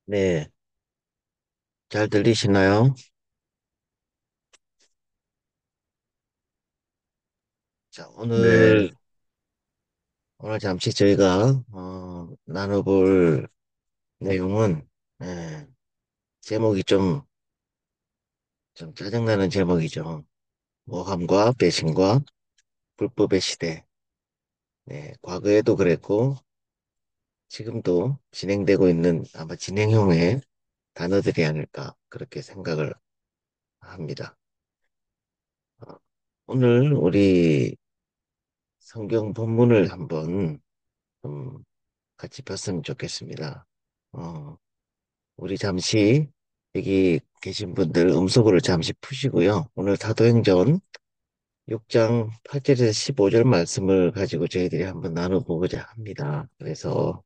네, 잘 들리시나요? 자, 네, 오늘 잠시 저희가, 나눠볼 내용은, 예, 제목이 좀 짜증나는 제목이죠. 모함과 배신과 불법의 시대. 네, 과거에도 그랬고, 지금도 진행되고 있는 아마 진행형의 단어들이 아닐까, 그렇게 생각을 합니다. 어, 오늘 우리 성경 본문을 한번 좀 같이 봤으면 좋겠습니다. 어, 우리 잠시 여기 계신 분들 음소거를 잠시 푸시고요. 오늘 사도행전 6장 8절에서 15절 말씀을 가지고 저희들이 한번 나눠보고자 합니다. 그래서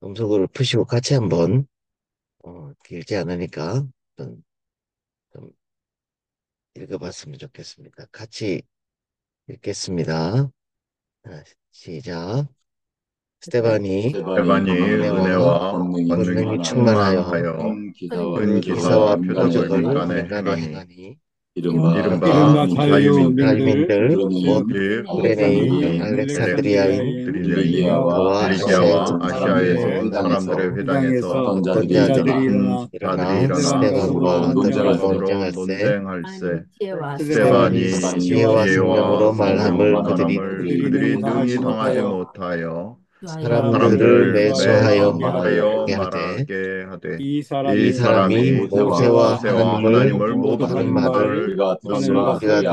음소거를 푸시고 같이 한번 길지 않으니까 좀 읽어봤으면 좋겠습니다. 같이 읽겠습니다. 자, 시작. 스테반이 스테반이 은혜와 은혜와 권능이 권능이 충만하여 충만하여 큰 큰 기사와 기사와 표적을 표적을 민간에 민간에 행하니 행하니 이른바 이른바 자유민들 자유민들, 자유민들 곧 곧 및 구레네인, 알렉산드리아인, 알렉산드리아인, 킬리기아와 킬리기아와 킬리기아와 아시아에서 아시아에서 사람들의 사람들의 회당에서 어떤 어떤 자들이 자들이 일어나 자들이 일어나 일어나 스데반과 서로 스테반과 더불어 더불어 서로 논쟁하되 논쟁할세. 논쟁할세 스테반이 스데반이 스테반이 지혜와 지혜와 지혜와 생명으로 생명으로 말함을 생명으로 말함을 그들이 말함을 능히 그들이 그들이 능히 능히 당하지 당하지 못하여 못하여 사람들을 사람들을 사람들을 매수하여 매수하여 매수하여 말하게 하되 말하게 하되 이 이 이 사람이 사람이 사람이 모세와 모세와 모세와 하나님을 하나님을 모두 모두 모독하는 하는 하는 말을 말을 말을 하는 우리가 것을 들었노라 우리가 하게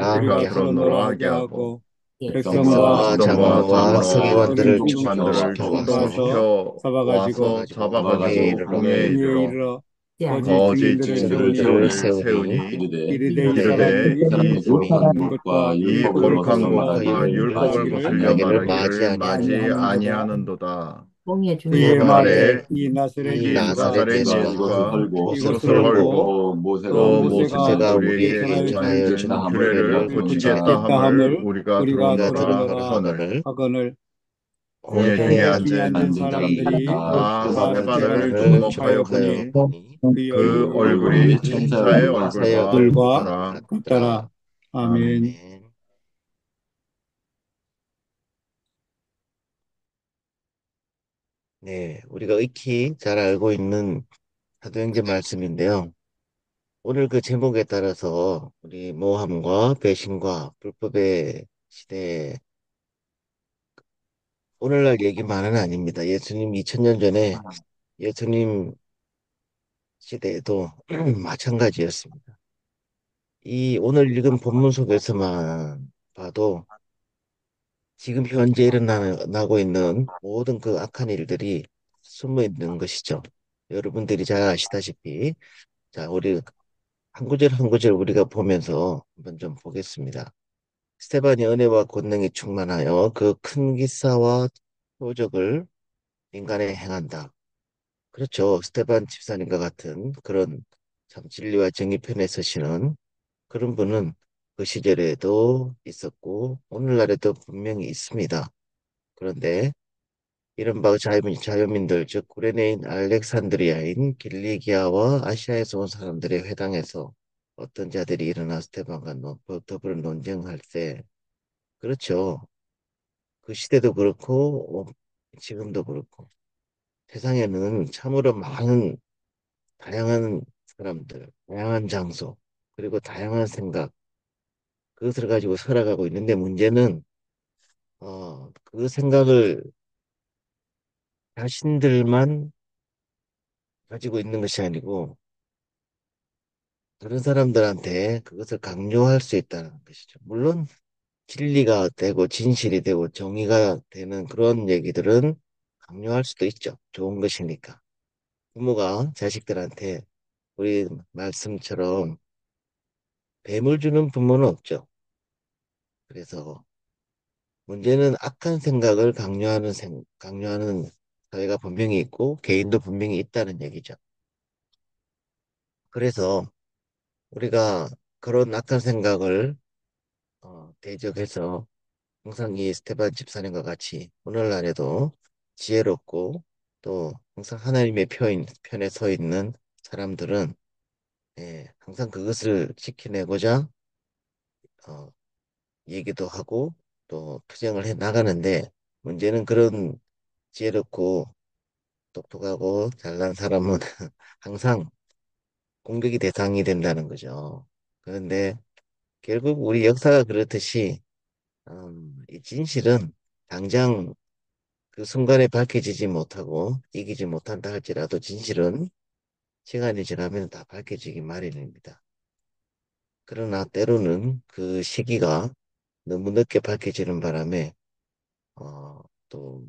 우리가 하고 들었노라 들었노라 하게 하게 하고 하고 백성과 백성과 백성과 장로와 장로와 서기관들을 서기관들을 서기관들을 충동시켜 와서 충동시켜 와서 잡아가지고 공회에 잡아가지고 이르러 공회에 공의에 이르러 이르러 거짓 거짓 증인들을 증인들을 세우니 증인들을 세우니 세우니 이르되 이 이르되 사람이 이 거룩한 사람이 것과 이 율법을 거룩한 거슬러 것과 율법을 말하기를 거슬려 말하기를 맞이 말하기를 맞이 아니하는도다. 아니하는도다. 그의 그의 스데반의 말에 말에 이 나사렛 이 이 예수가 나사렛 나사렛 예수가 이것을 이것을 이것을 헐고 헐고 헐고 또 또 모세가 모세가 우리에게 인천하여 우리에게 전하여 준 준 규례를 규례를 고치겠다 고치겠다 고치겠다 함을 함을 우리가 우리가 우리가 들었노라 들었노라 하거늘 들었노라. 하거늘 공회 중에 공회에 중에 앉은 앉은 사람들이 사람들이 다 다 스테반을 스데반을 스데반을 주목하여 주목하여 보니 주목하여 보니 그의 그 얼굴이 얼굴이 얼굴이 천사의 천사의 얼굴과 얼굴과 얼굴과 같더라. 같더라. 같더라. 아멘. 아멘. 네, 우리가 익히 잘 알고 있는 사도행전 말씀인데요. 오늘 그 제목에 따라서 우리 모함과 배신과 불법의 시대, 오늘날 얘기만은 아닙니다. 예수님 2000년 전에 예수님 시대에도 마찬가지였습니다. 이 오늘 읽은 본문 속에서만 봐도 지금 현재 일어나고 있는 모든 그 악한 일들이 숨어 있는 것이죠. 여러분들이 잘 아시다시피, 자, 우리 한 구절 한 구절 우리가 보면서 한번 좀 보겠습니다. 스테반이 은혜와 권능이 충만하여 그 큰 기사와 표적을 인간에 행한다. 그렇죠. 스테반 집사님과 같은 그런 참 진리와 정의 편에 서시는 그런 분은 그 시절에도 있었고 오늘날에도 분명히 있습니다. 그런데 이른바 자유민들, 즉 구레네인 알렉산드리아인 길리기아와 아시아에서 온 사람들의 회당에서 어떤 자들이 일어나 스테반과 더불어 논쟁할 때, 그렇죠. 그 시대도 그렇고 지금도 그렇고 세상에는 참으로 많은 다양한 사람들, 다양한 장소, 그리고 다양한 생각, 그것을 가지고 살아가고 있는데 문제는 그 생각을 자신들만 가지고 있는 것이 아니고 다른 사람들한테 그것을 강요할 수 있다는 것이죠. 물론 진리가 되고 진실이 되고 정의가 되는 그런 얘기들은 강요할 수도 있죠. 좋은 것이니까. 부모가 자식들한테 우리 말씀처럼 뱀을 주는 부모는 없죠. 그래서 문제는 악한 생각을 강요하는 사회가 분명히 있고 개인도 분명히 있다는 얘기죠. 그래서 우리가 그런 악한 생각을 대적해서 항상 이 스테반 집사님과 같이 오늘날에도 지혜롭고 또 항상 하나님의 편에 서 있는 사람들은 항상 그것을 지켜내고자 어, 얘기도 하고 또 투쟁을 해 나가는데 문제는 그런 지혜롭고 똑똑하고 잘난 사람은 항상 공격의 대상이 된다는 거죠. 그런데 결국 우리 역사가 그렇듯이 이 진실은 당장 그 순간에 밝혀지지 못하고 이기지 못한다 할지라도 진실은 시간이 지나면 다 밝혀지기 마련입니다. 그러나 때로는 그 시기가 너무 늦게 밝혀지는 바람에 또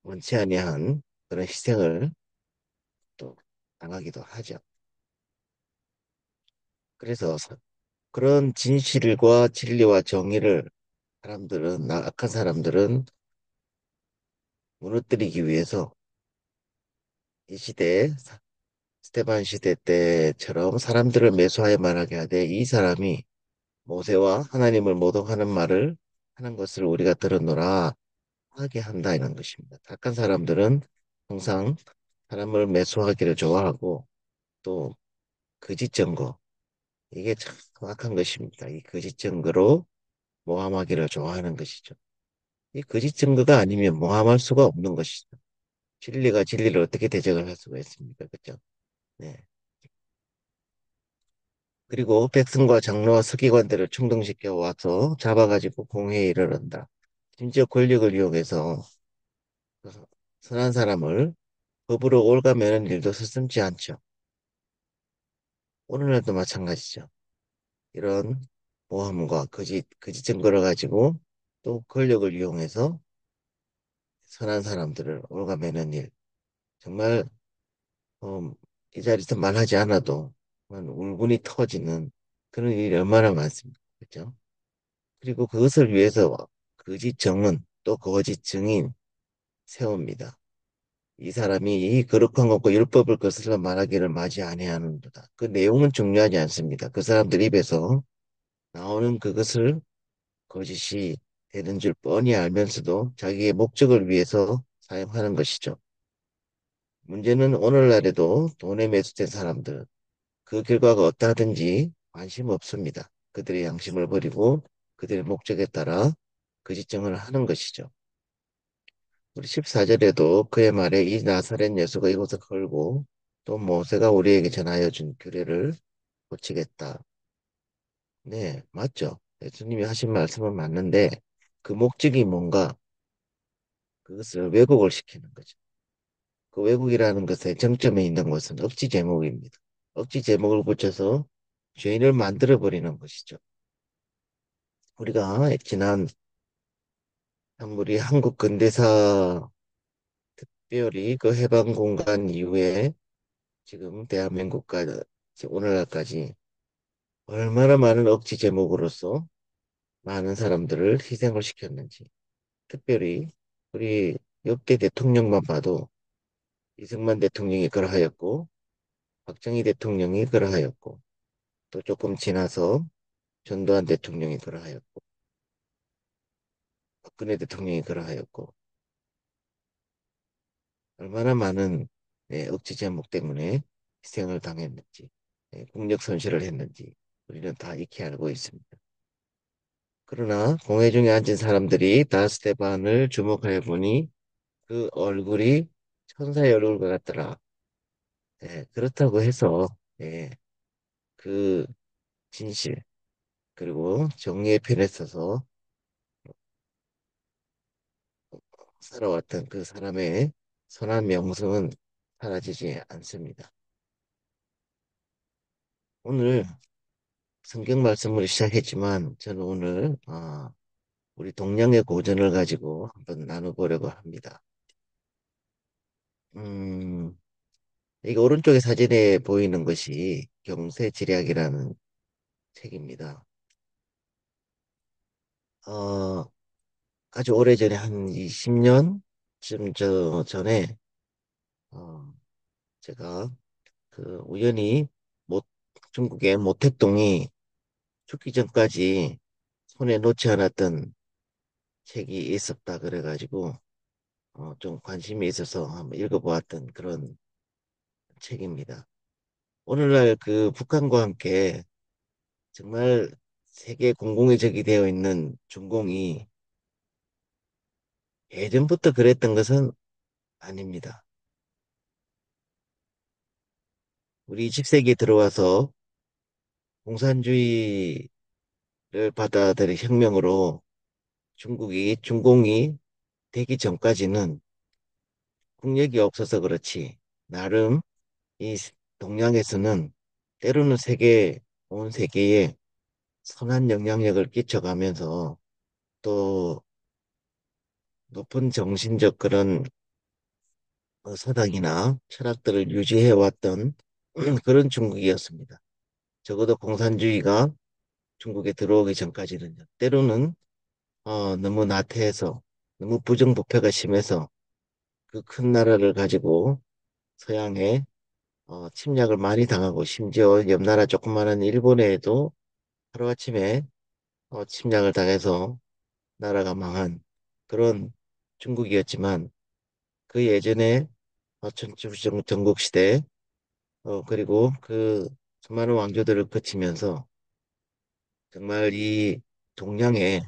원치 아니한 그런 희생을 또 당하기도 하죠. 그래서 그런 진실과 진리와 정의를 악한 사람들은 무너뜨리기 위해서 이 시대에 스테반 시대 때처럼 사람들을 매수하여 말하게 하되 이 사람이 모세와 하나님을 모독하는 말을 하는 것을 우리가 들었노라 하게 한다 이런 것입니다. 악한 사람들은 항상 사람을 매수하기를 좋아하고 또 거짓 증거 이게 참 악한 것입니다. 이 거짓 증거로 모함하기를 좋아하는 것이죠. 이 거짓 증거가 아니면 모함할 수가 없는 것이죠. 진리가 진리를 어떻게 대적을 할 수가 있습니까? 그죠? 네. 그리고 백성과 장로와 서기관들을 충동시켜 와서 잡아가지고 공회에 이르른다. 심지어 권력을 이용해서 그 선한 사람을 법으로 올가매는 일도 서슴지 않죠. 오늘날도 마찬가지죠. 이런 모함과 거짓 증거를 가지고 또 권력을 이용해서 선한 사람들을 올가매는 일. 정말 어, 이 자리에서 말하지 않아도 정말 울분이 터지는 그런 일이 얼마나 많습니까? 그렇죠? 그리고 그것을 위해서 거짓 정은 또 거짓 증인 세웁니다. 이 사람이 이 거룩한 것과 율법을 거슬러 말하기를 마지 아니하는도다. 그 내용은 중요하지 않습니다. 그 사람들 입에서 나오는 그것을 거짓이 되는 줄 뻔히 알면서도 자기의 목적을 위해서 사용하는 것이죠. 문제는 오늘날에도 돈에 매수된 사람들, 그 결과가 어떠하든지 관심 없습니다. 그들의 양심을 버리고 그들의 목적에 따라 거짓증을 하는 것이죠. 우리 14절에도 그의 말에 이 나사렛 예수가 이곳을 걸고 또 모세가 우리에게 전하여 준 규례를 고치겠다. 네, 맞죠. 예수님이 하신 말씀은 맞는데 그 목적이 뭔가 그것을 왜곡을 시키는 거죠. 그 왜곡이라는 것의 정점에 있는 것은 억지 제목입니다. 억지 제목을 붙여서 죄인을 만들어 버리는 것이죠. 우리가 지난 우리 한국 근대사 특별히 그 해방 공간 이후에 지금 대한민국까지 오늘날까지 얼마나 많은 억지 제목으로서 많은 사람들을 희생을 시켰는지 특별히 우리 역대 대통령만 봐도 이승만 대통령이 그러하였고 박정희 대통령이 그러하였고 또 조금 지나서 전두환 대통령이 그러하였고 박근혜 대통령이 그러하였고 얼마나 많은 억지 제목 때문에 희생을 당했는지 국력 손실을 했는지 우리는 다 익히 알고 있습니다. 그러나 공회 중에 앉은 사람들이 다 스테반을 주목해 보니 그 얼굴이 천사의 얼굴과 같더라. 그렇다고 해서 예, 그 진실 그리고 정의의 편에 서서 살아왔던 그 사람의 선한 명성은 사라지지 않습니다. 오늘 성경 말씀으로 시작했지만 저는 오늘 우리 동양의 고전을 가지고 한번 나눠보려고 합니다. 음, 이게 오른쪽에 사진에 보이는 것이 경세지략이라는 책입니다. 어, 아주 오래전에 한 20년쯤 전에 어, 제가 그 우연히 모, 중국의 모택동이 죽기 전까지 손에 놓지 않았던 책이 있었다 그래가지고 좀 관심이 있어서 한번 읽어보았던 그런 책입니다. 오늘날 그 북한과 함께 정말 세계 공공의 적이 되어 있는 중공이 예전부터 그랬던 것은 아닙니다. 우리 20세기에 들어와서 공산주의를 받아들인 혁명으로 중공이 되기 전까지는 국력이 없어서 그렇지, 나름 이 동양에서는 때로는 온 세계에 선한 영향력을 끼쳐가면서 또 높은 정신적 그런 서당이나 철학들을 유지해왔던 그런 중국이었습니다. 적어도 공산주의가 중국에 들어오기 전까지는요. 때로는 너무 나태해서 너무 부정부패가 심해서 그 큰 나라를 가지고 서양에 침략을 많이 당하고 심지어 옆 나라 조그마한 일본에도 하루아침에 침략을 당해서 나라가 망한 그런 중국이었지만 그 예전에 천주 전국 시대 그리고 그 수많은 왕조들을 거치면서 정말 이 동양의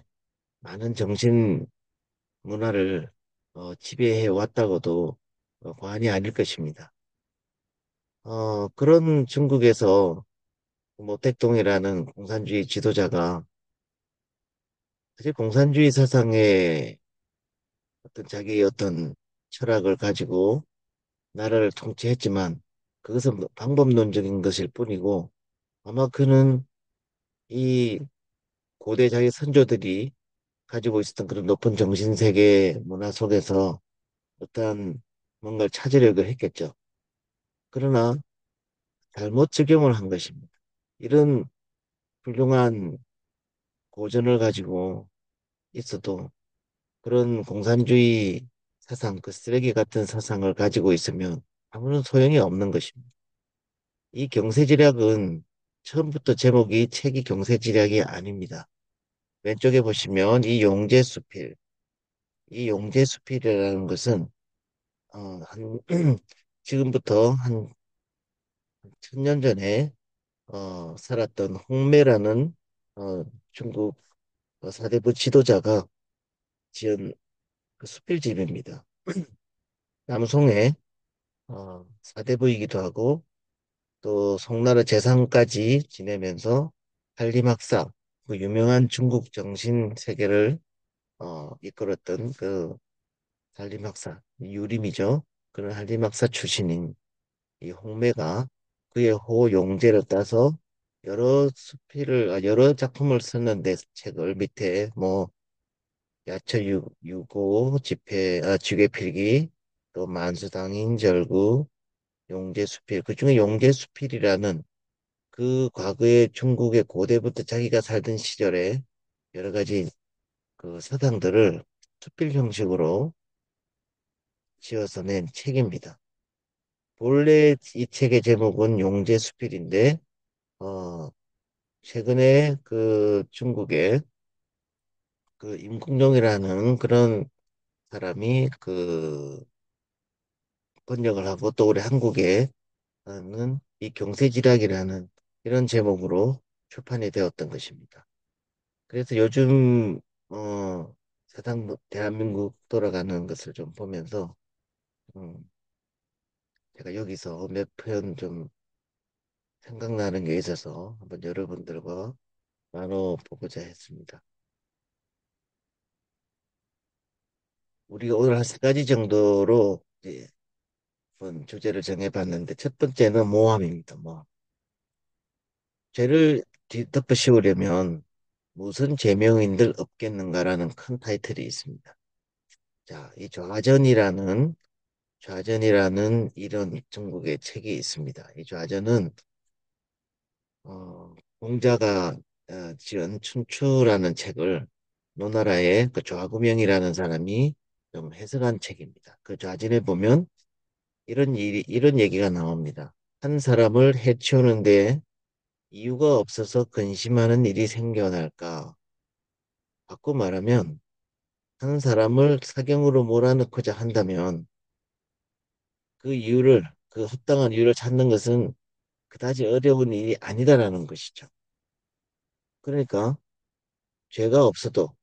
많은 정신 문화를 지배해 왔다고도 과언이 아닐 것입니다. 그런 중국에서 모택동이라는 공산주의 지도자가 사실 공산주의 사상의 어떤 자기의 어떤 철학을 가지고 나라를 통치했지만 그것은 뭐 방법론적인 것일 뿐이고 아마 그는 이 고대 자기 선조들이 가지고 있었던 그런 높은 정신세계 문화 속에서 어떠한 뭔가를 찾으려고 했겠죠. 그러나 잘못 적용을 한 것입니다. 이런 훌륭한 고전을 가지고 있어도 그런 공산주의 사상, 그 쓰레기 같은 사상을 가지고 있으면 아무런 소용이 없는 것입니다. 이 경세지략은 처음부터 제목이 책이 경세지략이 아닙니다. 왼쪽에 보시면 이 용재수필이라는 것은 한 지금부터 한 1000년 전에 살았던 홍매라는 중국 사대부 지도자가 지은 그 수필집입니다. 남송의 사대부이기도 하고 또 송나라 재상까지 지내면서 한림학사, 그 유명한 중국 정신 세계를 이끌었던 그 한림학사, 유림이죠. 그런 한림학사 출신인 이 홍매가 그의 호용제를 따서 여러 작품을 썼는데 책을 밑에 뭐 유고 지괴필기 또 만수당인절구 용제수필 그중에 용제수필이라는 그 과거의 중국의 고대부터 자기가 살던 시절에 여러 가지 그 서당들을 수필 형식으로 지어서 낸 책입니다. 본래 이 책의 제목은 용제수필인데 어 최근에 그 중국의 그 임국룡이라는 그런 사람이 그 번역을 하고 또 우리 한국에는 이 경세지략이라는 이런 제목으로 출판이 되었던 것입니다. 그래서 요즘 세상 대한민국 돌아가는 것을 좀 보면서 음, 제가 여기서 몇 편 좀 생각나는 게 있어서 한번 여러분들과 나눠보고자 했습니다. 우리가 오늘 한 세 가지 정도로 이제 한번 주제를 정해봤는데 첫 번째는 모함입니다. 모함. 죄를 뒤덮어 씌우려면 무슨 제명인들 없겠는가라는 큰 타이틀이 있습니다. 자, 이 좌전이라는 이런 중국의 책이 있습니다. 이 좌전은 공자가 지은 춘추라는 책을 노나라의 그 좌구명이라는 사람이 좀 해석한 책입니다. 그 좌전에 보면 이런 얘기가 나옵니다. 한 사람을 해치우는데 이유가 없어서 근심하는 일이 생겨날까? 바꿔 말하면 한 사람을 사경으로 몰아넣고자 한다면 그 이유를, 그 합당한 이유를 찾는 것은 그다지 어려운 일이 아니다라는 것이죠. 그러니까 죄가 없어도,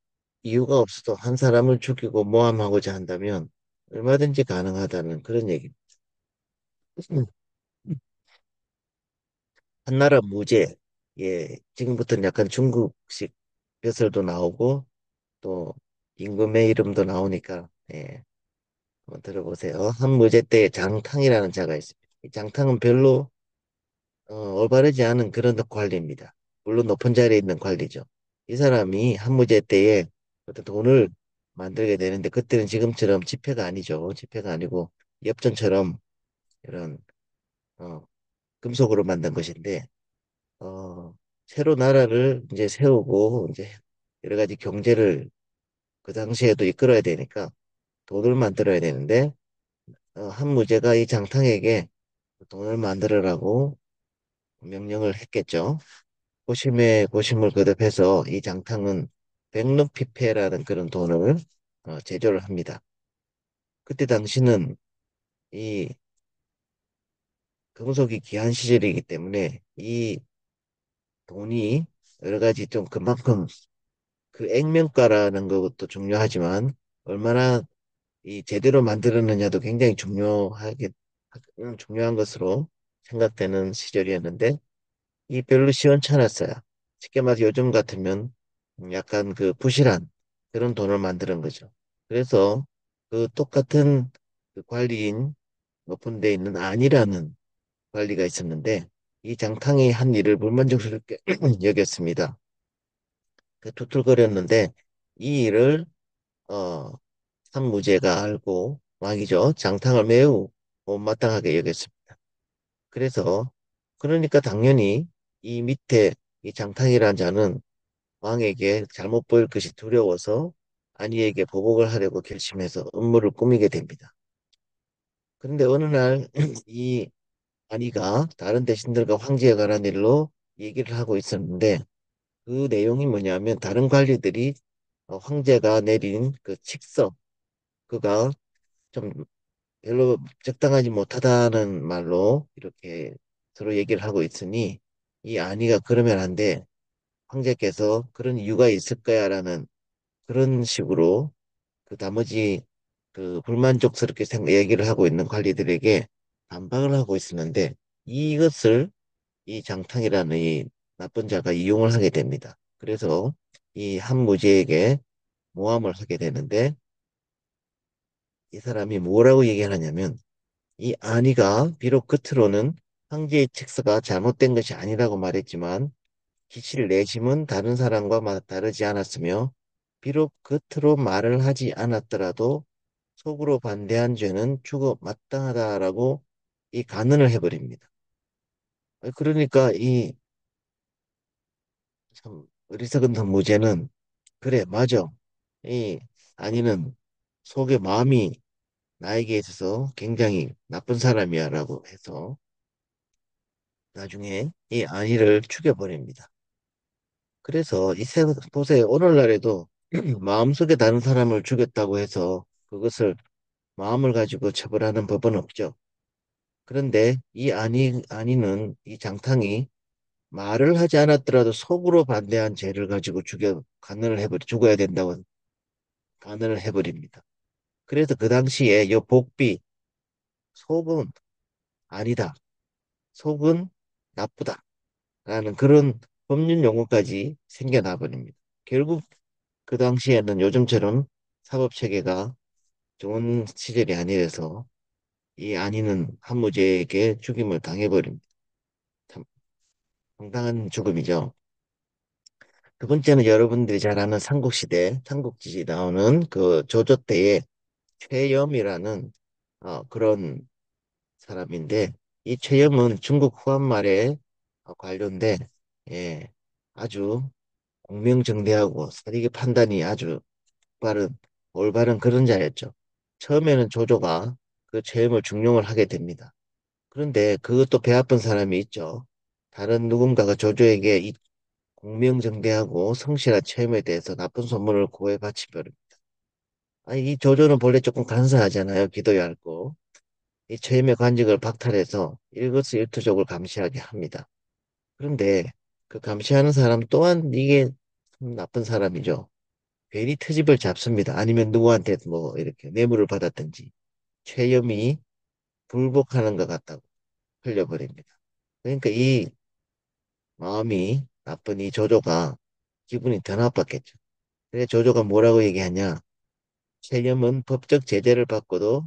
이유가 없어도 한 사람을 죽이고 모함하고자 한다면 얼마든지 가능하다는 그런 얘기입니다. 한나라 무제, 예, 지금부터는 약간 중국식 벼슬도 나오고 또 임금의 이름도 나오니까, 예, 한번 들어보세요. 한무제 때 장탕이라는 자가 있습니다. 이 장탕은 별로 올바르지 않은 그런 관리입니다. 물론 높은 자리에 있는 관리죠. 이 사람이 한무제 때에 어떤 돈을 만들게 되는데, 그때는 지금처럼 지폐가 아니죠. 지폐가 아니고 엽전처럼 이런 어, 금속으로 만든 것인데, 어, 새로 나라를 이제 세우고 이제 여러 가지 경제를 그 당시에도 이끌어야 되니까 돈을 만들어야 되는데, 한무제가 이 장탕에게 돈을 만들어라고 명령을 했겠죠. 고심에 고심을 거듭해서 이 장탕은 백루피페라는 그런 돈을 제조를 합니다. 그때 당시는 이 금속이 귀한 시절이기 때문에 이 돈이 여러 가지 좀 그만큼 그 액면가라는 것도 중요하지만 얼마나 이 제대로 만들었느냐도 굉장히 중요한 것으로 생각되는 시절이었는데, 이 별로 시원찮았어요. 쉽게 말해서 요즘 같으면 약간 그 부실한 그런 돈을 만드는 거죠. 그래서 그 똑같은 그 관리인 높은 데 있는 안이라는 관리가 있었는데, 이 장탕이 한 일을 불만족스럽게 여겼습니다. 그 투툴거렸는데 이 일을 어 산무제가 알고, 왕이죠, 장탕을 매우 못마땅하게 여겼습니다. 그래서 그러니까 당연히 이 밑에 이 장탕이라는 자는 왕에게 잘못 보일 것이 두려워서 아니에게 보복을 하려고 결심해서 음모를 꾸미게 됩니다. 그런데 어느 날 이 아니가 다른 대신들과 황제에 관한 일로 얘기를 하고 있었는데, 그 내용이 뭐냐면 다른 관리들이 황제가 내린 그 칙서, 그가 좀 별로 적당하지 못하다는 말로 이렇게 서로 얘기를 하고 있으니, 이 아니가 그러면 안 돼, 황제께서 그런 이유가 있을 거야라는 그런 식으로 그 나머지 그 불만족스럽게 얘기를 하고 있는 관리들에게 반박을 하고 있었는데, 이것을 이 장탕이라는 이 나쁜 자가 이용을 하게 됩니다. 그래서 이 한무제에게 모함을 하게 되는데, 이 사람이 뭐라고 얘기하냐면, 이 안이가 비록 겉으로는 황제의 칙서가 잘못된 것이 아니라고 말했지만 기실 내심은 다른 사람과 다르지 않았으며, 비록 겉으로 말을 하지 않았더라도 속으로 반대한 죄는 죽어 마땅하다라고 이 간언을 해버립니다. 그러니까 이 참 어리석은 무죄는, 그래 맞아, 이 아니는 속에 마음이 나에게 있어서 굉장히 나쁜 사람이야라고 해서 나중에 이 아이를 죽여버립니다. 그래서 보세요. 오늘날에도 마음속에 다른 사람을 죽였다고 해서 그것을 마음을 가지고 처벌하는 법은 없죠. 그런데 이 아니는, 이 장탕이 말을 하지 않았더라도 속으로 반대한 죄를 가지고 죽어야 된다고 간언을 해버립니다. 그래서 그 당시에 이 복비, 속은 아니다, 속은 나쁘다 라는 그런 법률 용어까지 생겨나 버립니다. 결국 그 당시에는 요즘처럼 사법 체계가 좋은 시절이 아니라서 이 안이는 한무제에게 죽임을 당해버립니다. 참 황당한 죽음이죠. 두 번째는 여러분들이 잘 아는 삼국시대, 삼국지 나오는 그 조조 때의 최염이라는 그런 사람인데, 이 최염은 중국 후한말에 관료인데, 예, 아주 공명정대하고 사리기 판단이 아주 빠른, 올바른 그런 자였죠. 처음에는 조조가 그 최염을 중용을 하게 됩니다. 그런데 그것도 배 아픈 사람이 있죠. 다른 누군가가 조조에게 이 공명정대하고 성실한 체험에 대해서 나쁜 소문을 고해 바치버립니다. 이 조조는 본래 조금 간사하잖아요. 기도 얇고. 이 최임의 관직을 박탈해서 일거수일투족을 감시하게 합니다. 그런데 그 감시하는 사람 또한 이게 참 나쁜 사람이죠. 괜히 트집을 잡습니다. 아니면 누구한테 뭐 이렇게 뇌물을 받았든지 최염이 불복하는 것 같다고 흘려버립니다. 그러니까 이 마음이 나쁜 이 조조가 기분이 더 나빴겠죠. 그래 조조가 뭐라고 얘기하냐? 최염은 법적 제재를 받고도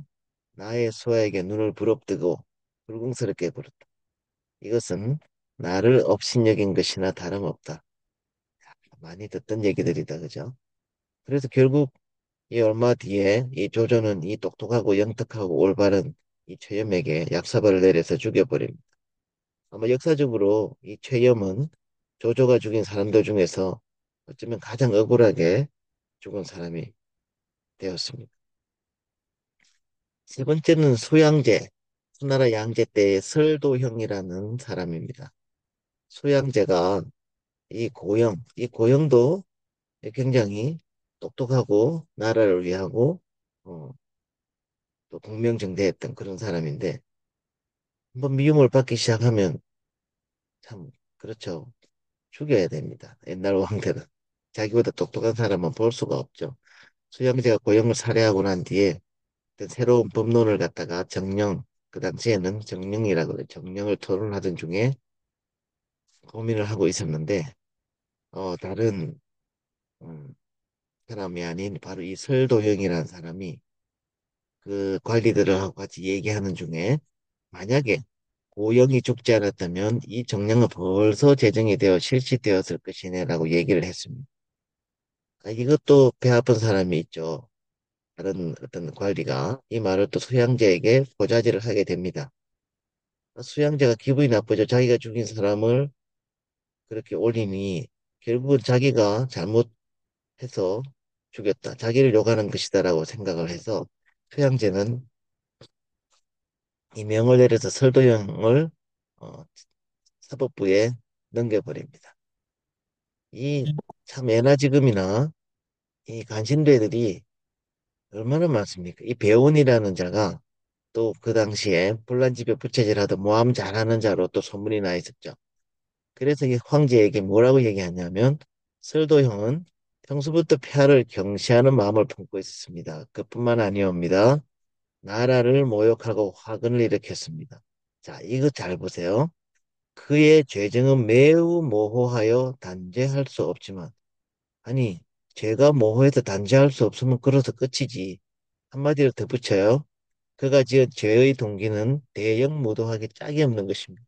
나의 소화에게 눈을 부릅뜨고 불궁스럽게 굴었다. 이것은 나를 업신여긴 것이나 다름없다. 많이 듣던 얘기들이다, 그죠? 그래서 결국 이 얼마 뒤에 이 조조는 이 똑똑하고 영특하고 올바른 이 최염에게 약사발을 내려서 죽여버립니다. 아마 역사적으로 이 최염은 조조가 죽인 사람들 중에서 어쩌면 가장 억울하게 죽은 사람이 되었습니다. 세 번째는 수양제, 수나라 양제 때의 설도형이라는 사람입니다. 수양제가 이 고영도 굉장히 똑똑하고 나라를 위하고 어, 또 공명정대했던 그런 사람인데 한번 미움을 받기 시작하면 참 그렇죠. 죽여야 됩니다. 옛날 왕들은 자기보다 똑똑한 사람은 볼 수가 없죠. 수양제가 고영을 살해하고 난 뒤에 어떤 새로운 법론을 갖다가 정령 그 당시에는 정령이라고 그래 정령을 토론하던 중에 고민을 하고 있었는데 다른 음, 사람이 아닌 바로 이 설도형이라는 사람이 그 관리들하고 같이 얘기하는 중에 만약에 고영이 죽지 않았다면 이 정령은 벌써 제정이 되어 실시되었을 것이네라고 얘기를 했습니다. 이것도 배 아픈 사람이 있죠. 다른 어떤 관리가 이 말을 또 수양제에게 고자질을 하게 됩니다. 수양제가 기분이 나쁘죠. 자기가 죽인 사람을 그렇게 올리니 결국은 자기가 잘못해서 죽였다. 자기를 욕하는 것이다라고 생각을 해서 수양제는 이 명을 내려서 설도형을 어, 사법부에 넘겨버립니다. 이 참 예나 지금이나 이 간신배들이 얼마나 많습니까? 이 배운이라는 자가 또 그 당시에 불난집에 부채질하던 모함 잘하는 자로 또 소문이 나 있었죠. 그래서 이 황제에게 뭐라고 얘기하냐면 설도형은 평소부터 폐하를 경시하는 마음을 품고 있었습니다. 그뿐만 아니옵니다. 나라를 모욕하고 화근을 일으켰습니다. 자, 이거 잘 보세요. 그의 죄정은 매우 모호하여 단죄할 수 없지만 아니 죄가 모호해서 단죄할 수 없으면 그래서 끝이지. 한마디로 덧붙여요. 그가 지은 죄의 동기는 대형무도하게 짝이 없는 것입니다.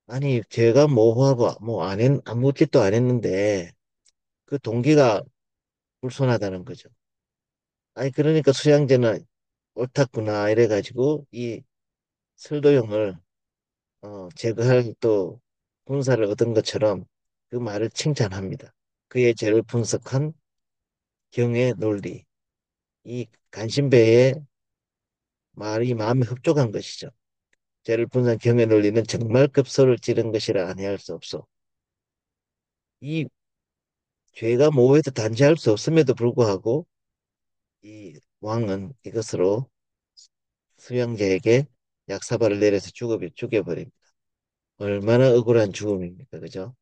아니 죄가 모호하고 뭐 아무 짓도 안 했는데 그 동기가 불손하다는 거죠. 아니 그러니까 수양제는 옳았구나 이래가지고 이 설도형을 제거할 또 군사를 얻은 것처럼 그 말을 칭찬합니다. 그의 죄를 분석한 경의 논리, 이 간신배의 말이 마음에 흡족한 것이죠. 죄를 분석한 경의 논리는 정말 급소를 찌른 것이라 아니할 수 없어. 이 죄가 모호해서 단죄할 수 없음에도 불구하고 이 왕은 이것으로 수양제에게 약사발을 내려서 죽여버립니다. 얼마나 억울한 죽음입니까, 그죠?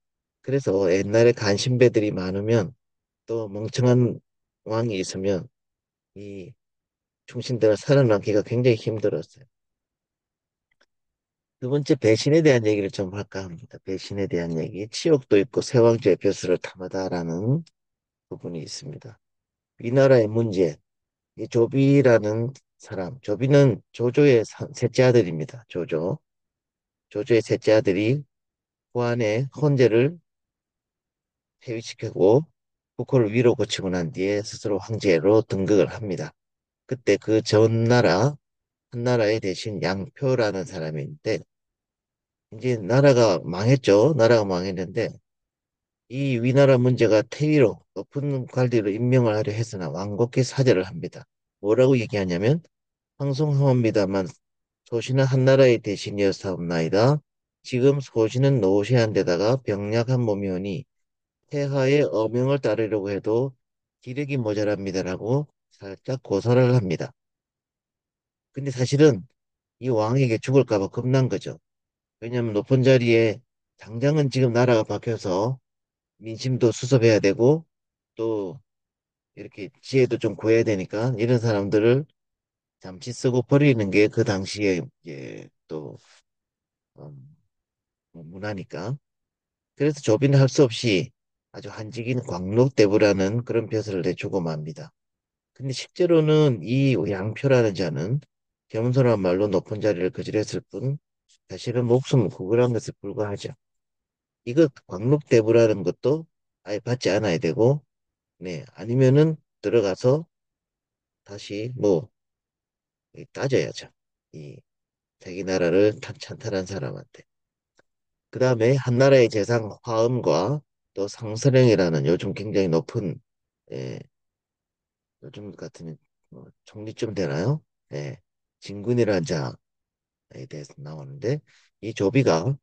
그래서 옛날에 간신배들이 많으면 또 멍청한 왕이 있으면 이 충신들을 살아남기가 굉장히 힘들었어요. 두 번째 배신에 대한 얘기를 좀 할까 합니다. 배신에 대한 얘기. 치욕도 있고 세왕조의 벼슬을 탐하다라는 부분이 있습니다. 이 나라의 문제, 이 조비라는 사람, 조비는 조조의 셋째 아들입니다. 조조의 셋째 아들이 후한의 헌제를 폐위시키고 국호를 위로 고치고 난 뒤에 스스로 황제로 등극을 합니다. 그때 그 전 나라 한 나라의 대신 양표라는 사람인데 이제 나라가 망했죠. 나라가 망했는데 이 위나라 문제가 태위로 높은 관리로 임명을 하려 했으나 완곡히 사절을 합니다. 뭐라고 얘기하냐면 황송하옵니다만 소신은 한나라의 대신이었사옵나이다. 지금 소신은 노쇠한 데다가 병약한 몸이오니 폐하의 어명을 따르려고 해도 기력이 모자랍니다라고 살짝 고사를 합니다. 근데 사실은 이 왕에게 죽을까 봐 겁난 거죠. 왜냐하면 높은 자리에 당장은 지금 나라가 바뀌어서 민심도 수습해야 되고 또 이렇게 지혜도 좀 구해야 되니까 이런 사람들을 잠시 쓰고 버리는 게 그 당시에 이제 또 문화니까. 그래서 조비는 할 수 없이 아주 한직인 광록대부라는 그런 벼슬을 내주고 맙니다. 근데 실제로는 이 양표라는 자는 겸손한 말로 높은 자리를 거절했을 뿐 사실은 목숨을 구걸한 것에 불과하죠. 이거 광록대부라는 것도 아예 받지 않아야 되고, 네, 아니면은 들어가서 다시 뭐 따져야죠. 이 자기 나라를 찬탈한 사람한테. 그 다음에 한나라의 재상 화엄과 또 상서령이라는 요즘 굉장히 높은, 예, 요즘 같은 총리쯤 되나요? 예, 진군이라는 자에 대해서 나오는데 이 조비가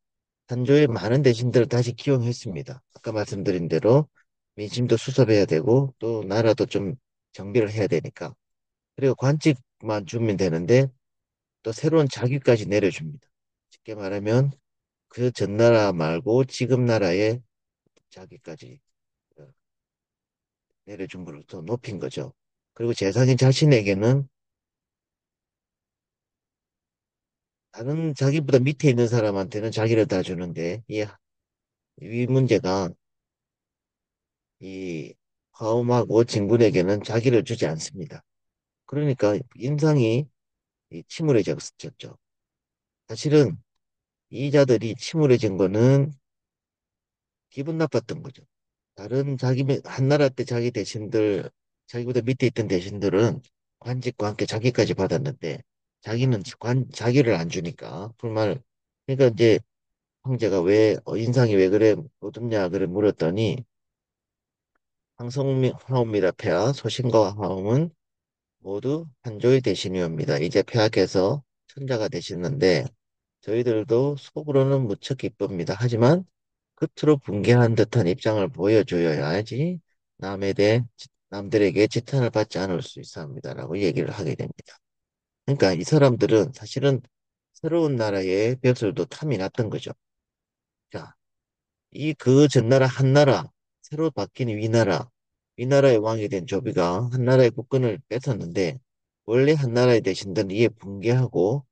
한조의 많은 대신들을 다시 기용했습니다. 아까 말씀드린 대로 민심도 수습해야 되고 또 나라도 좀 정비를 해야 되니까. 그리고 관직만 주면 되는데 또 새로운 자기까지 내려줍니다. 쉽게 말하면 그 전나라 말고 지금 나라의 자기까지 어, 내려준 걸 더 높인 거죠. 그리고 재상인 자신에게는 다른 자기보다 밑에 있는 사람한테는 자기를 다 주는데 이 문제가 이 화엄하고 진군에게는 자기를 주지 않습니다. 그러니까 인상이 침울해졌죠. 사실은 이 자들이 침울해진 거는 기분 나빴던 거죠. 다른 한나라 때 자기 대신들, 자기보다 밑에 있던 대신들은 관직과 함께 자기까지 받았는데 자기는 자기를 안 주니까 불만을. 그러니까 이제 황제가 인상이 왜 그래 어둡냐 그래 물었더니 황혼미라 폐하 소신과 화엄은 모두 한조의 대신이옵니다. 이제 폐하께서 천자가 되시는데 저희들도 속으로는 무척 기쁩니다. 하지만 겉으로 분개한 듯한 입장을 보여줘야지 남에 대해 남들에게 지탄을 받지 않을 수 있어 합니다라고 얘기를 하게 됩니다. 그러니까 이 사람들은 사실은 새로운 나라의 벼슬도 탐이 났던 거죠. 자, 그 전나라 한나라, 새로 바뀐 위나라의 왕이 된 조비가 한나라의 국권을 뺏었는데 원래 한나라의 대신들은 이에 붕괴하고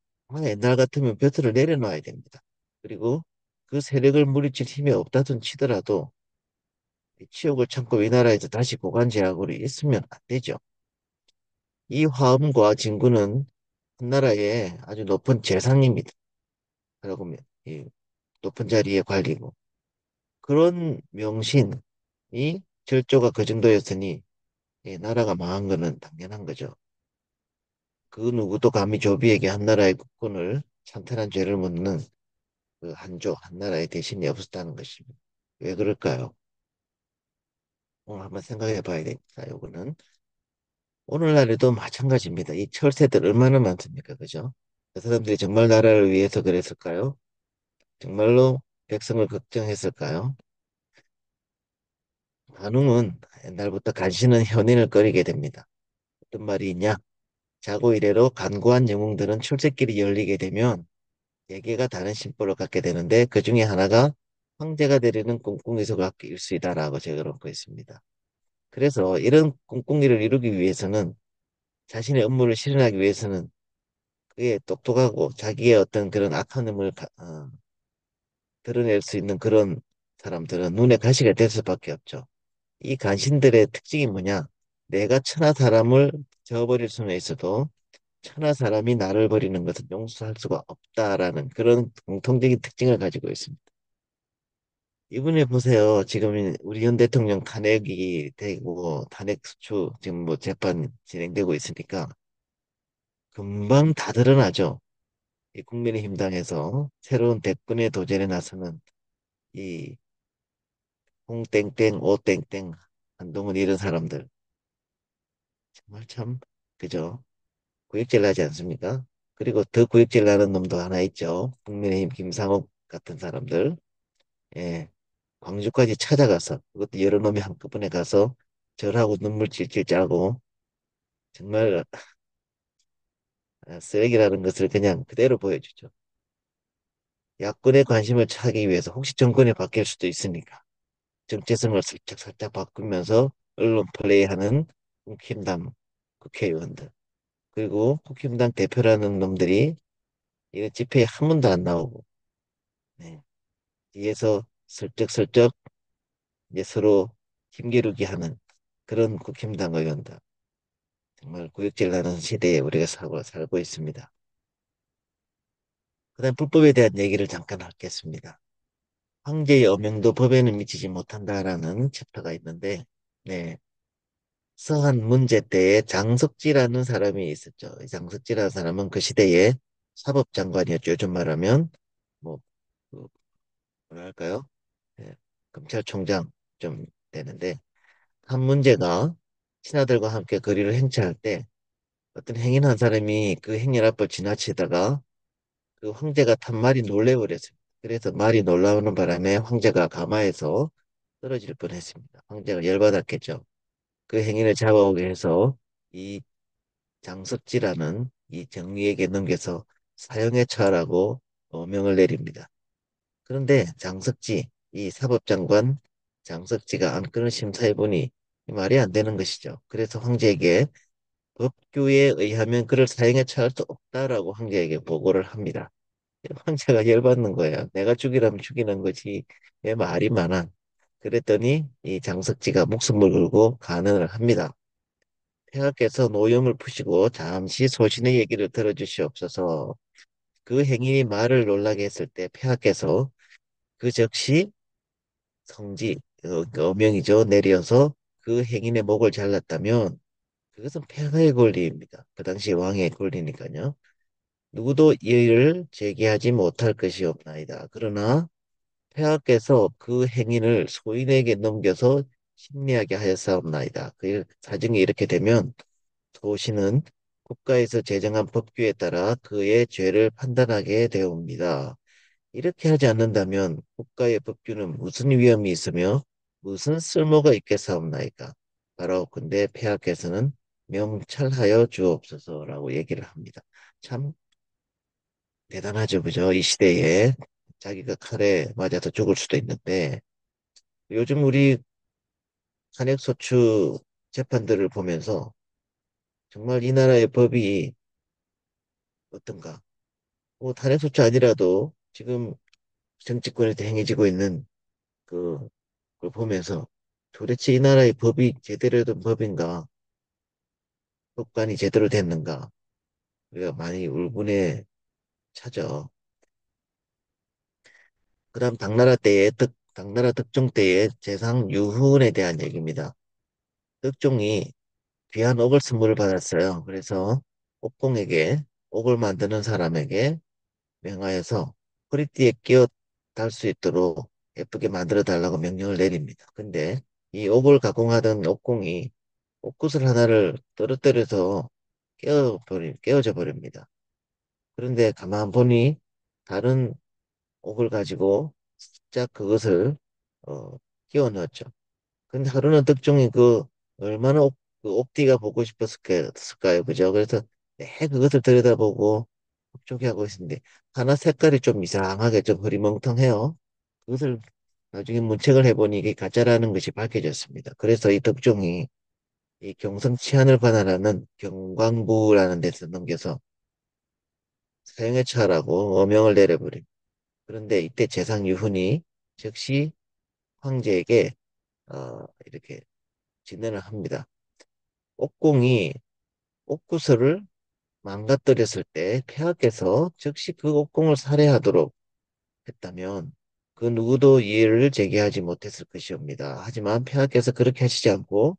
옛날 같으면 벼슬을 내려놔야 됩니다. 그리고 그 세력을 물리칠 힘이 없다든 치더라도 이 치욕을 참고 위나라에서 다시 고관 제약으로 있으면 안 되죠. 이 화엄과 진구는 한나라의 아주 높은 재상입니다. 그리고 이 높은 자리의 관리고 그런 명신이 절조가 그 정도였으니 나라가 망한 거는 당연한 거죠. 그 누구도 감히 조비에게 한나라의 국권을 찬탈한 죄를 묻는 그 한나라의 대신이 없었다는 것입니다. 왜 그럴까요? 오늘 한번 생각해 봐야 됩니다. 요거는. 오늘날에도 마찬가지입니다. 이 철새들 얼마나 많습니까? 그죠? 그 사람들이 정말 나라를 위해서 그랬을까요? 정말로 백성을 걱정했을까요? 간웅은 옛날부터 간신은 현인을 꺼리게 됩니다. 어떤 말이 있냐? 자고 이래로 간구한 영웅들은 출세길이 열리게 되면 대개가 다른 심보를 갖게 되는데 그 중에 하나가 황제가 되려는 꿍꿍이서 갖게 일수이다라고 적어놓고 있습니다. 그래서 이런 꿍꿍이를 이루기 위해서는 자신의 업무를 실현하기 위해서는 그의 똑똑하고 자기의 어떤 그런 악한 드러낼 수 있는 그런 사람들은 눈에 가시가 될 수밖에 없죠. 이 간신들의 특징이 뭐냐? 내가 천하 사람을 저버릴 수는 있어도 천하 사람이 나를 버리는 것은 용서할 수가 없다라는 그런 공통적인 특징을 가지고 있습니다. 이번에 보세요. 지금 우리 현 대통령 탄핵이 되고 탄핵 수추 지금 뭐 재판 진행되고 있으니까 금방 다 드러나죠. 이 국민의힘당에서 새로운 대권의 도전에 나서는 이 홍땡땡, 오땡땡, 한동훈 이런 사람들 정말 참 그죠? 구역질 나지 않습니까? 그리고 더 구역질 나는 놈도 하나 있죠. 국민의힘 김상옥 같은 사람들. 예. 광주까지 찾아가서 그것도 여러 놈이 한꺼번에 가서 절하고 눈물 찔찔 짜고 정말 쓰레기라는 것을 그냥 그대로 보여주죠. 야권의 관심을 차기 위해서 혹시 정권이 바뀔 수도 있으니까 정체성을 살짝 살짝 바꾸면서 언론 플레이하는 국힘당 국회의원들 그리고 국힘당 대표라는 놈들이 이런 집회에 한 번도 안 나오고 네. 뒤에서 슬쩍슬쩍 이제 서로 힘기르기 하는 그런 국힘당 의원들 정말 구역질 나는 시대에 우리가 살고 있습니다. 그다음 불법에 대한 얘기를 잠깐 하겠습니다. 황제의 엄명도 법에는 미치지 못한다라는 챕터가 있는데, 네. 서한 문제 때에 장석지라는 사람이 있었죠. 이 장석지라는 사람은 그 시대의 사법장관이었죠. 요즘 말하면, 뭐, 그, 뭐랄까요? 네. 검찰총장 좀 되는데, 한 문제가 신하들과 함께 거리를 행차할 때 어떤 행인 한 사람이 그 행렬 앞을 지나치다가 그 황제가 탄 말이 놀래버렸어요. 그래서 말이 놀라우는 바람에 황제가 가마에서 떨어질 뻔했습니다. 황제가 열받았겠죠. 그 행인을 잡아오게 해서 이 장석지라는 이 정리에게 넘겨서 사형에 처하라고 명을 내립니다. 그런데 장석지, 이 사법장관 장석지가 안건을 심사해 보니 말이 안 되는 것이죠. 그래서 황제에게 법규에 의하면 그를 사형에 처할 수 없다라고 황제에게 보고를 합니다. 황제가 열받는 거예요. 내가 죽이라면 죽이는 거지. 왜 말이 많아. 그랬더니 이 장석지가 목숨을 걸고 간언을 합니다. 폐하께서 노염을 푸시고 잠시 소신의 얘기를 들어주시옵소서. 그 행인이 말을 놀라게 했을 때 폐하께서 그 즉시 성지, 그 어명이죠. 내려서 그 행인의 목을 잘랐다면 그것은 폐하의 권리입니다. 그 당시 왕의 권리니까요. 누구도 이의를 제기하지 못할 것이옵나이다. 그러나 폐하께서 그 행인을 소인에게 넘겨서 심리하게 하였사옵나이다. 그 사정이 이렇게 되면 도시는 국가에서 제정한 법규에 따라 그의 죄를 판단하게 되옵니다. 이렇게 하지 않는다면 국가의 법규는 무슨 위험이 있으며 무슨 쓸모가 있겠사옵나이까. 바라옵건대 폐하께서는 명찰하여 주옵소서라고 얘기를 합니다. 참 대단하죠, 그죠? 이 시대에 자기가 칼에 맞아서 죽을 수도 있는데 요즘 우리 탄핵소추 재판들을 보면서 정말 이 나라의 법이 어떤가? 뭐 탄핵소추 아니라도 지금 정치권에서 행해지고 있는 그, 걸 보면서 도대체 이 나라의 법이 제대로 된 법인가? 법관이 제대로 됐는가? 우리가 많이 울분에 차죠. 그다음 당나라 득종 때의 재상 유훈에 대한 얘기입니다. 득종이 귀한 옥을 선물을 받았어요. 그래서 옥공에게 옥을 만드는 사람에게 명하여서 허리띠에 끼어 달 수 있도록 예쁘게 만들어 달라고 명령을 내립니다. 근데 이 옥을 가공하던 옥공이 옥구슬 하나를 떨어뜨려서 깨어져 버립니다. 그런데 가만 보니 다른 옥을 가지고 짝 그것을 어, 끼워 넣었죠. 근데 하루는 득종이 얼마나 그 옥띠가 보고 싶었을까요? 그죠? 그래서 매 그것을 들여다보고 흡족해 하고 있는데 하나 색깔이 좀 이상하게 좀 흐리멍텅해요. 그것을 나중에 문책을 해보니 이게 가짜라는 것이 밝혀졌습니다. 그래서 이 덕종이 이 경성 치안을 관할하는 경광부라는 데서 넘겨서 사형에 처하라고 어명을 내려버립니다. 그런데 이때 재상 유훈이 즉시 황제에게 이렇게 진언을 합니다. 옥공이 옥구슬을 망가뜨렸을 때 폐하께서 즉시 그 옥공을 살해하도록 했다면 그 누구도 이의를 제기하지 못했을 것이옵니다. 하지만 폐하께서 그렇게 하시지 않고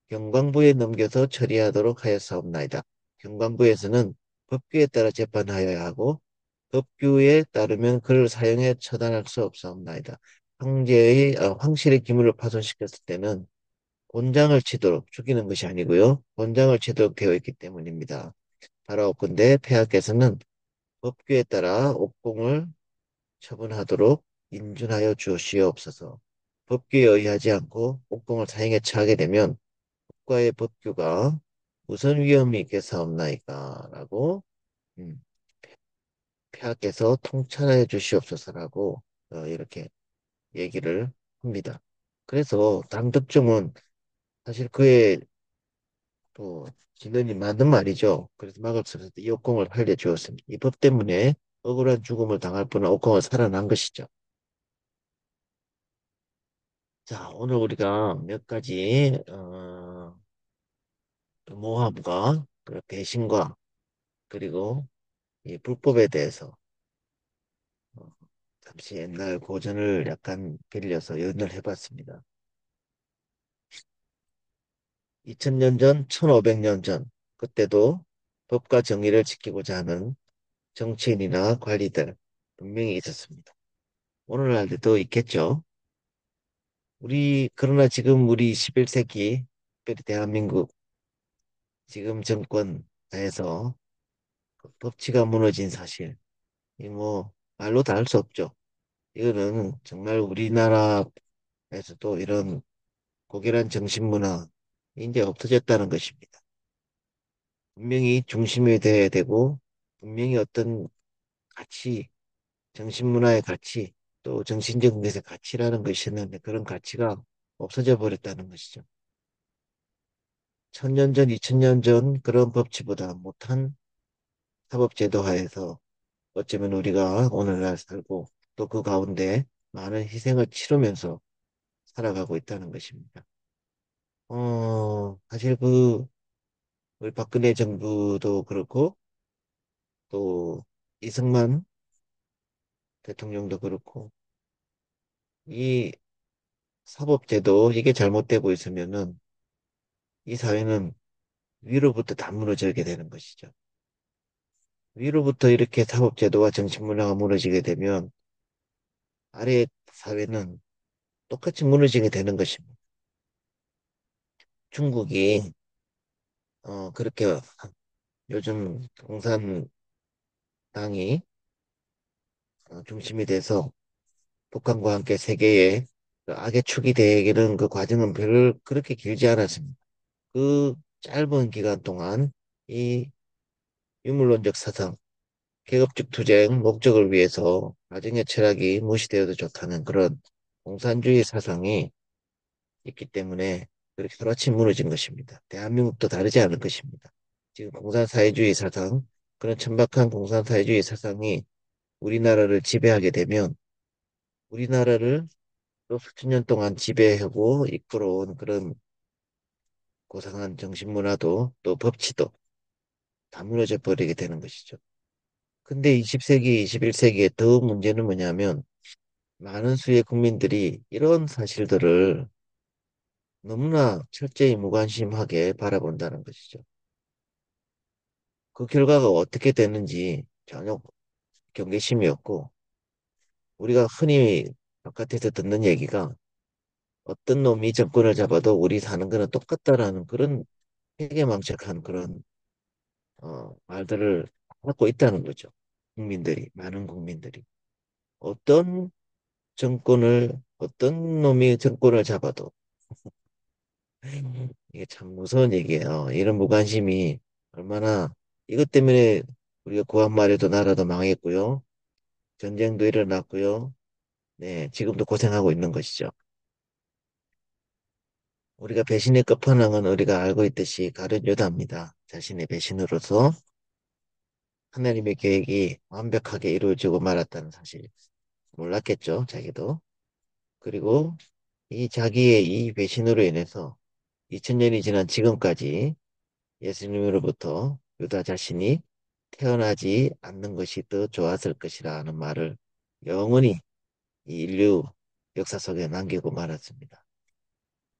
경광부에 넘겨서 처리하도록 하였사옵나이다. 경광부에서는 법규에 따라 재판하여야 하고 법규에 따르면 그를 사형에 처단할 수 없사옵나이다. 황실의 기물을 파손시켰을 때는 곤장을 치도록 죽이는 것이 아니고요. 곤장을 치도록 되어 있기 때문입니다. 바라옵건대 폐하께서는 법규에 따라 옥공을 처분하도록 인준하여 주시옵소서. 법규에 의하지 않고 옥공을 사형에 처하게 되면 국가의 법규가 무슨 위험이 있겠사옵나이까라고 음, 폐하께서 통찰해 주시옵소서라고 이렇게 얘기를 합니다. 그래서 당득정은 사실 그의 또 진언이 맞는 말이죠. 그래서 막업스러서 이 옥공을 살려주었습니다. 이 법 때문에 억울한 죽음을 당할 뻔한 옥공은 살아난 것이죠. 자, 오늘 우리가 몇 가지 모함과 그 배신과 그리고 이 불법에 대해서 어, 잠시 옛날 고전을 약간 빌려서 연을 해봤습니다. 2000년 전, 1500년 전 그때도 법과 정의를 지키고자 하는 정치인이나 관리들 분명히 있었습니다. 오늘날도 있겠죠. 그러나 지금 우리 21세기, 특별히 대한민국 지금 정권 하에서 그 법치가 무너진 사실, 이 뭐, 말로 다 할 수 없죠. 이거는 정말 우리나라에서도 이런 고결한 정신문화, 이제 없어졌다는 것입니다. 분명히 중심이 돼야 되고, 분명히 어떤 가치, 정신문화의 가치, 또 정신적 것의 가치라는 것이 있는데 그런 가치가 없어져 버렸다는 것이죠. 1000년 전, 2000년 전 그런 법치보다 못한 사법제도 하에서 어쩌면 우리가 오늘날 살고 또 그 가운데 많은 희생을 치르면서 살아가고 있다는 것입니다. 사실 우리 박근혜 정부도 그렇고 또 이승만 대통령도 그렇고 이 사법제도 이게 잘못되고 있으면은 이 사회는 위로부터 다 무너지게 되는 것이죠. 위로부터 이렇게 사법제도와 정치문화가 무너지게 되면 아래 사회는 똑같이 무너지게 되는 것입니다. 중국이 그렇게 요즘共産당이 중심이 돼서 북한과 함께 세계의 그 악의 축이 되기는 그 과정은 별 그렇게 길지 않았습니다. 그 짧은 기간 동안 이 유물론적 사상, 계급적 투쟁 목적을 위해서 나중에 철학이 무시되어도 좋다는 그런 공산주의 사상이 있기 때문에 그렇게 하루아침 무너진 것입니다. 대한민국도 다르지 않을 것입니다. 지금 공산사회주의 사상, 그런 천박한 공산사회주의 사상이 우리나라를 지배하게 되면 우리나라를 또 수천 년 동안 지배하고 이끌어온 그런 고상한 정신문화도 또 법치도 다 무너져 버리게 되는 것이죠. 근데 20세기, 21세기에 더 문제는 뭐냐면 많은 수의 국민들이 이런 사실들을 너무나 철저히 무관심하게 바라본다는 것이죠. 그 결과가 어떻게 되는지 전혀 경계심이 없고 우리가 흔히 바깥에서 듣는 얘기가 어떤 놈이 정권을 잡아도 우리 사는 거는 똑같다라는 그런 회개망측한 그런 말들을 하고 있다는 거죠. 많은 국민들이. 어떤 어떤 놈이 정권을 잡아도 이게 참 무서운 얘기예요. 이런 무관심이 얼마나 이것 때문에 우리가 구한말에도 나라도 망했고요. 전쟁도 일어났고요. 네, 지금도 고생하고 있는 것이죠. 우리가 배신의 끝판왕은 우리가 알고 있듯이 가룟 유다입니다. 자신의 배신으로서 하나님의 계획이 완벽하게 이루어지고 말았다는 사실 몰랐겠죠, 자기도. 그리고 이 자기의 이 배신으로 인해서 2000년이 지난 지금까지 예수님으로부터 유다 자신이 태어나지 않는 것이 더 좋았을 것이라 하는 말을 영원히 이 인류 역사 속에 남기고 말았습니다.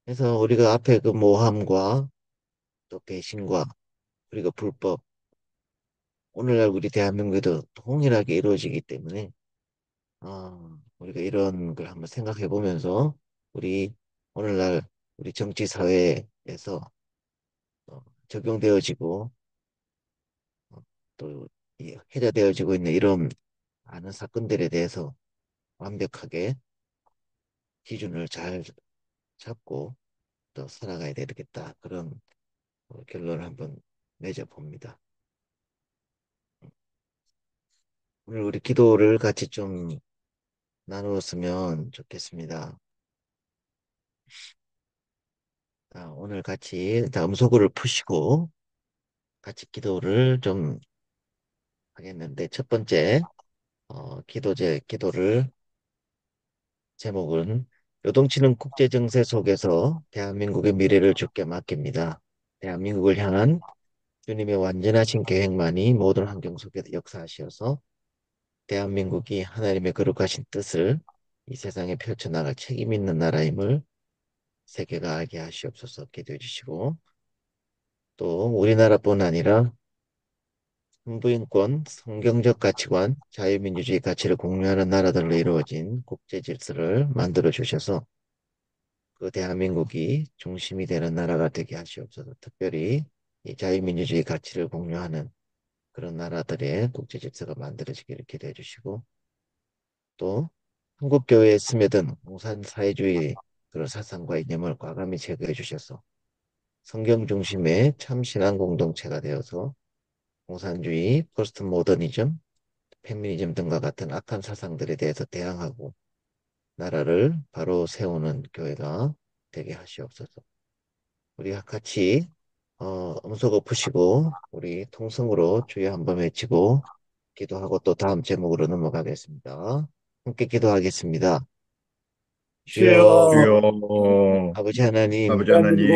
그래서 우리가 앞에 그 모함과 또 배신과 그리고 불법 오늘날 우리 대한민국에도 동일하게 이루어지기 때문에 우리가 이런 걸 한번 생각해 보면서 우리 오늘날 우리 정치 사회에서 적용되어지고 또 해자되어지고 있는 이런 많은 사건들에 대해서 완벽하게 기준을 잘 잡고 또 살아가야 되겠다. 그런 결론을 한번 맺어봅니다. 오늘 우리 기도를 같이 좀 나누었으면 좋겠습니다. 오늘 같이 음소거를 푸시고 같이 기도를 좀 하겠는데, 첫 번째 기도를 제목은 요동치는 국제정세 속에서 대한민국의 미래를 주께 맡깁니다. 대한민국을 향한 주님의 완전하신 계획만이 모든 환경 속에서 역사하시어서 대한민국이 하나님의 거룩하신 뜻을 이 세상에 펼쳐나갈 책임 있는 나라임을 세계가 알게 하시옵소서. 기도해 주시고, 또 우리나라뿐 아니라 hun부인권, 성경적 가치관, 자유민주주의 가치를 공유하는 나라들로 이루어진 국제 질서를 만들어 주셔서 그 대한민국이 중심이 되는 나라가 되게 하시옵소서. 특별히 이 자유민주주의 가치를 공유하는 그런 나라들의 국제 질서가 만들어지기를 기도해 주시고, 또 한국교회에 스며든 공산사회주의 그런 사상과 이념을 과감히 제거해 주셔서 성경 중심의 참신한 공동체가 되어서 공산주의, 포스트 모더니즘, 페미니즘 등과 같은 악한 사상들에 대해서 대항하고 나라를 바로 세우는 교회가 되게 하시옵소서. 우리가 같이 음소거 푸시고 우리 통성으로 주여 한번 외치고 기도하고 또 다음 제목으로 넘어가겠습니다. 함께 기도하겠습니다. 주여, 주여, 주여, 아버지 하나님, 아버지 하나님,